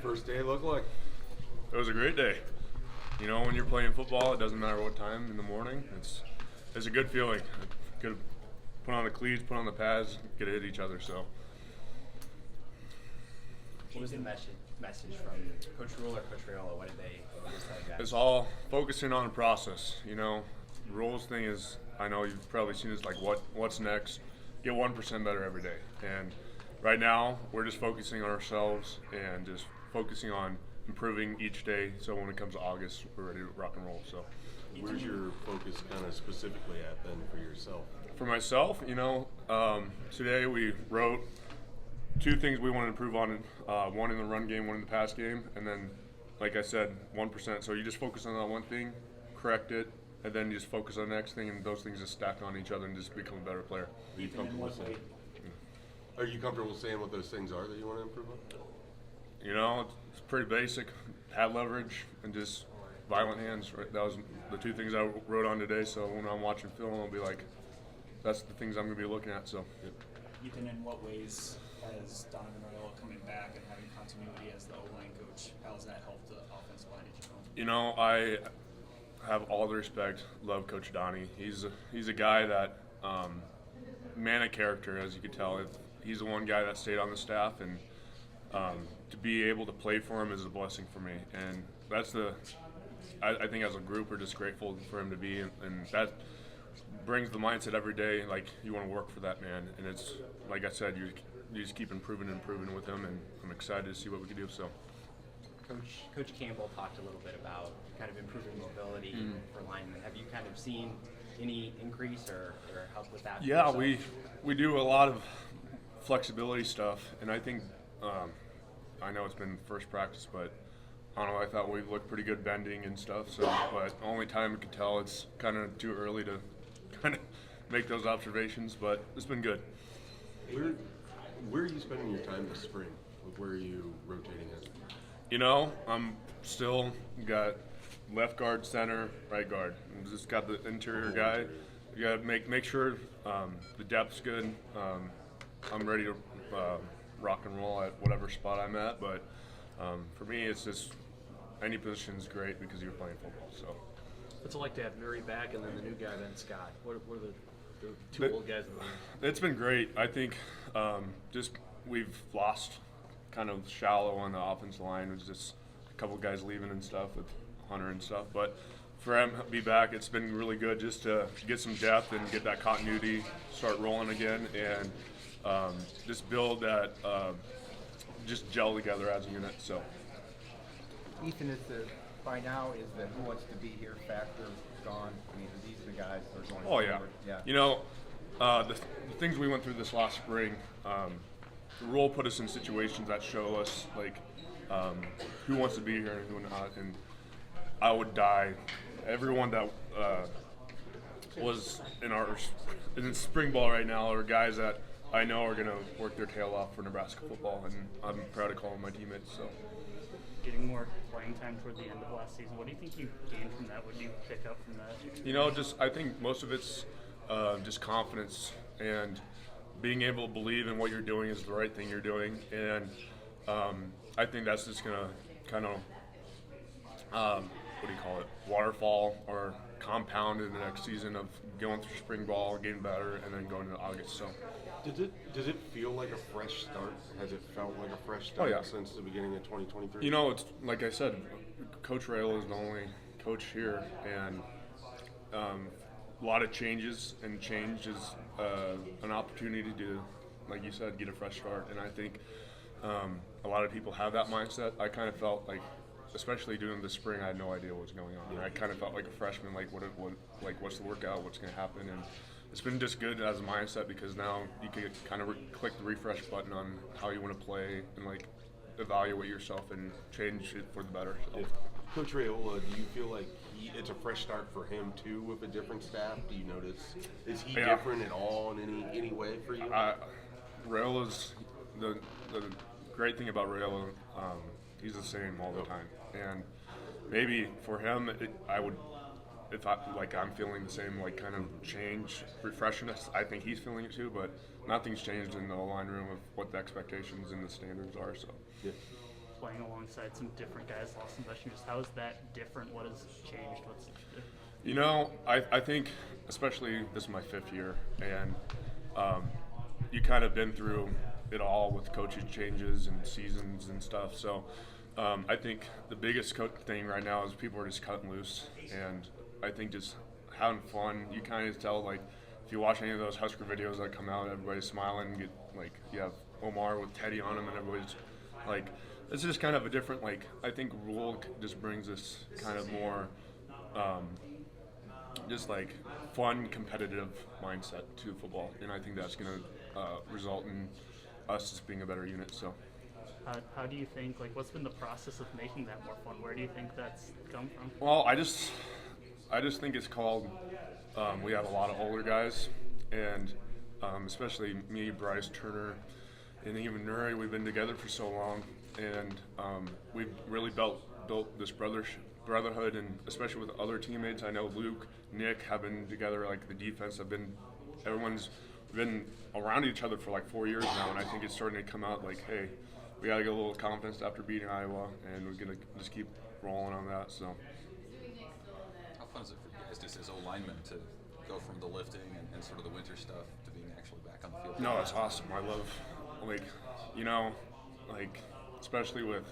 first day look like? It was a great day. You know, when you're playing football, it doesn't matter what time in the morning. It's a good feeling. Good to put on the cleats, put on the pads, get to hit each other. So. What was the message from Coach Raiola or Coach Raiola? What did they tell you guys? It's all focusing on the process. You know, the rules thing is, I know you've probably seen this, like what's next. Get 1% better every day. And right now, we're just focusing on ourselves and just focusing on improving each day. So when it comes to August, we're ready to rock and roll. So. Where's your focus kind of specifically at then for yourself? For myself, you know, today we wrote 2 things we want to improve on, one in the run game, one in the pass game, and then, like I said, 1%. So you just focus on that one thing, correct it, and then you just focus on the next thing, and those things just stack on each other and just become a better player. Are you comfortable saying what those things are that you want to improve on? You know, it's pretty basic. Pad leverage and just violent hands. Right? That was the 2 things I wrote on today. So when I'm watching film, I'll be like, that's the things I'm going to be looking at. So. Yep. Ethan, in what ways has Donovan Raiola coming back and having continuity as the O-line coach, how has that helped the offensive line at you know, I have all the respect, love Coach Donnie. He's a guy that, man of character, as you can tell. He's the one guy that stayed on the staff, and to be able to play for him is a blessing for me. And that's I think as a group, we're just grateful for him to be, and that brings the mindset every day, like you want to work for that man. And it's, like I said, you just keep improving with him, and I'm excited to see what we can do. So. Coach Campbell talked a little bit about kind of improving mobility for linemen. Have you kind of seen any increase or help with that? Yeah, we do a lot of flexibility stuff, and I think I know it's been first practice, but I don't know, I thought we looked pretty good bending and stuff. So, but only time we could tell, it's kind of too early to kind of make those observations, but it's been good. Where are you spending your time this spring? Where are you rotating at? You know, I'm still got left guard, center, right guard. I'm just got the interior guy. You got to make sure the depth's good. I'm ready to rock and roll at whatever spot I'm at. But for me, it's just any position is great because you're playing football. So. What's it like to have Murray back and then the new guy, then Scott? What are the 2 old guys in the league? It's been great. I think just we've lost kind of shallow on the offensive line. It was just a couple guys leaving and stuff with Hunter and stuff. But for him to be back, it's been really good just to get some depth and get that continuity, start rolling again, and just build that, just gel together as a unit. So. Ethan, by now is the who wants to be here factor gone? I mean, these are the guys that are going forward. Yeah. You know, the things we went through this last spring, the rule put us in situations that show us like who wants to be here and who not. And I would die. Everyone that was in spring ball right now are guys that I know are going to work their tail off for Nebraska football, and I'm proud to call them my teammates. So. getting more playing time toward the end of last season. What do you think you gained from that? What do you pick up from that? You know, I think most of it's just confidence and being able to believe in what you're doing is the right thing you're doing. And I think that's just going to kind of, waterfall or compound in the next season of going through spring ball, getting better, and then going into August. So. Does it feel like a fresh start? Has it felt like a fresh start since the beginning of 2023? You know, it's like I said, Coach Raiola is the only coach here, and a lot of changes, and change is an opportunity to, like you said, get a fresh start. And I think a lot of people have that mindset. I kind of felt like, especially during the spring, I had no idea what was going on. I kind of felt like a freshman, like what's the workout, what's going to happen, and it's been just good as a mindset because now you can kind of click the refresh button on how you want to play and like evaluate yourself and change it for the better. So. Coach Raiola, do you feel like it's a fresh start for him too with a different staff? Do you notice is he different at all in any way for you? Raiola's the great thing about Raiola, he's the same all the time, and maybe for him I would. If I'm feeling the same kind of change, refreshness, I think he's feeling it too. But nothing's changed in the line room of what the expectations and the standards are. So, playing alongside some different guys, lost some veterans. How is that different? What has changed? What's You know, I think, especially this is my 5th year, and you kind of been through it all with coaching changes and seasons and stuff. So I think the biggest thing right now is people are just cutting loose, and I think just having fun. You kind of tell, like, if you watch any of those Husker videos that come out, everybody's smiling. And you have Omar with Teddy on him, and everybody's like, it's just kind of a different, like, I think Rule just brings this kind of more just like fun, competitive mindset to football, and I think that's going to result in us just being a better unit. So, how do you think? Like, what's been the process of making that more fun? Where do you think that's come from? Well, I just think it's called. We have a lot of older guys, and especially me, Bryce, Turner, and even Nuri. We've been together for so long, and we've really built this brotherhood, and especially with other teammates. I know Luke, Nick have been together. Like the defense, everyone's been around each other for like 4 years now, and I think it's starting to come out. Like, hey, we got to get a little confidence after beating Iowa, and we're gonna just keep rolling on that. So. How fun is it for you guys just as O-linemen to go from the lifting and sort of the winter stuff to being actually back on the field? No, it's awesome. I love, especially with,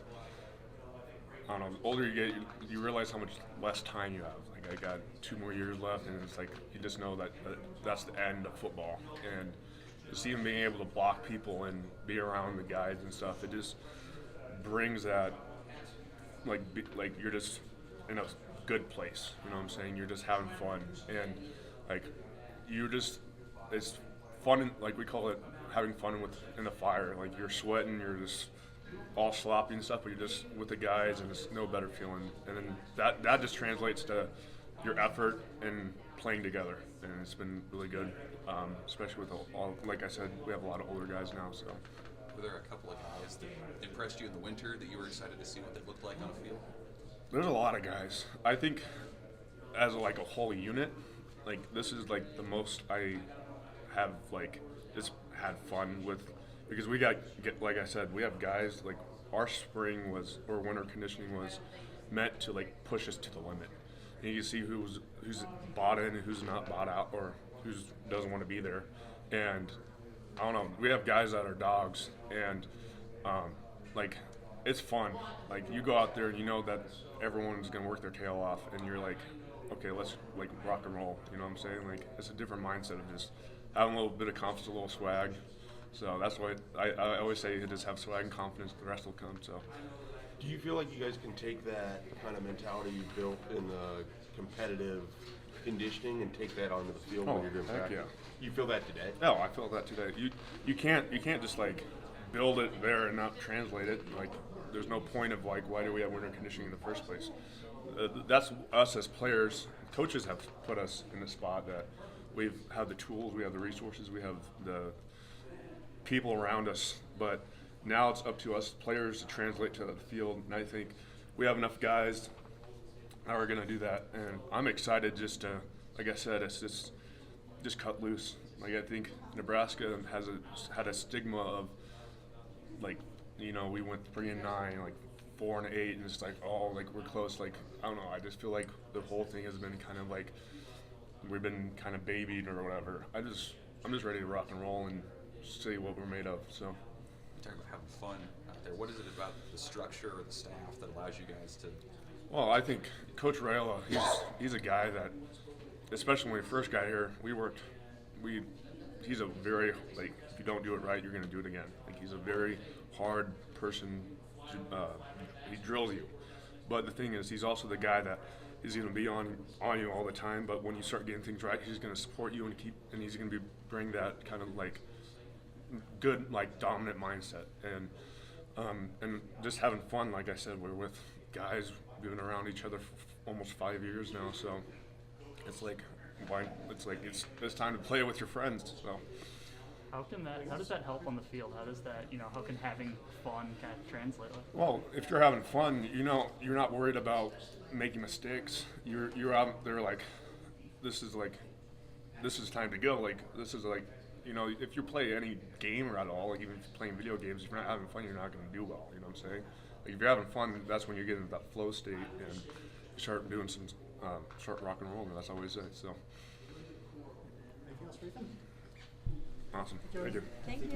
I don't know, the older you get, you realize how much less time you have. Like, I got 2 more years left, and it's like, you just know that that's the end of football. And just even being able to block people and be around the guys and stuff, it just brings that, like you're just in a good place. You know what I'm saying? You're just having fun, and like it's fun. Like we call it having fun in the fire. Like you're sweating, you're just all sloppy and stuff, but you're just with the guys, and it's no better feeling. And then that just translates to your effort and playing together, and it's been really good. Especially with all, like I said, we have a lot of older guys now. So. Were there a couple of guys that impressed you in the winter that you were excited to see what they looked like on the field? There's a lot of guys. I think as like a whole unit, like this is like the most I have like just had fun with, because we like I said, we have guys like our spring or winter conditioning was meant to like push us to the limit. And you see who's bought in and who's not bought out, or who doesn't want to be there. And I don't know, we have guys that are dogs, and like it's fun. Like you go out there and you know that everyone's gonna work their tail off, and you're like, okay, let's like rock and roll. You know what I'm saying? Like it's a different mindset of just having a little bit of confidence, a little swag. So that's why I always say you just have swag and confidence, the rest will come. So. Do you feel like you guys can take that kind of mentality you built in the competitive conditioning and take that onto the field when you're doing practice? Yeah. You feel that today? No, I feel that today. You can't just like build it there and not translate it. Like there's no point of like why do we have winter conditioning in the first place? That's us as players. Coaches have put us in the spot that we've had the tools, we have the resources, we have the people around us, but now it's up to us players to translate to the field, and I think we have enough guys that are going to do that, and I'm excited just to, like I said, it's just cut loose. Like I think Nebraska had a stigma of like, you know, we went 3-9, like 4-8, and it's like, oh, like we're close. Like I don't know, I just feel like the whole thing has been kind of like we've been kind of babied or whatever. I'm just ready to rock and roll and see what we're made of. So. Talking about having fun out there, what is it about the structure or the staff that allows you guys to? Well, I think Coach Raiola, he's a guy that, especially when we first got here, he's a very, like, if you don't do it right, you're going to do it again. Like, he's a very hard person. He drills you. But the thing is, he's also the guy that is going to be on you all the time, but when you start getting things right, he's going to support you and he's going to bring that kind of, like, good, like, dominant mindset, and just having fun. Like I said, we're with guys been around each other for almost 5 years now, so it's like it's time to play with your friends. So how does that help on the field? How does that, how can having fun kind of translate? Well, if you're having fun, you're not worried about making mistakes. You're out there like, this is time to go. Like this is like you know, if you play any game or at all, like even if you're playing video games, if you're not having fun, you're not going to do well. You know what I'm saying? Like if you're having fun, that's when you get into that flow state and you start doing some start rock and roll. And that's always it. So Anything else for Ethan? awesome. Thank you. Thank you.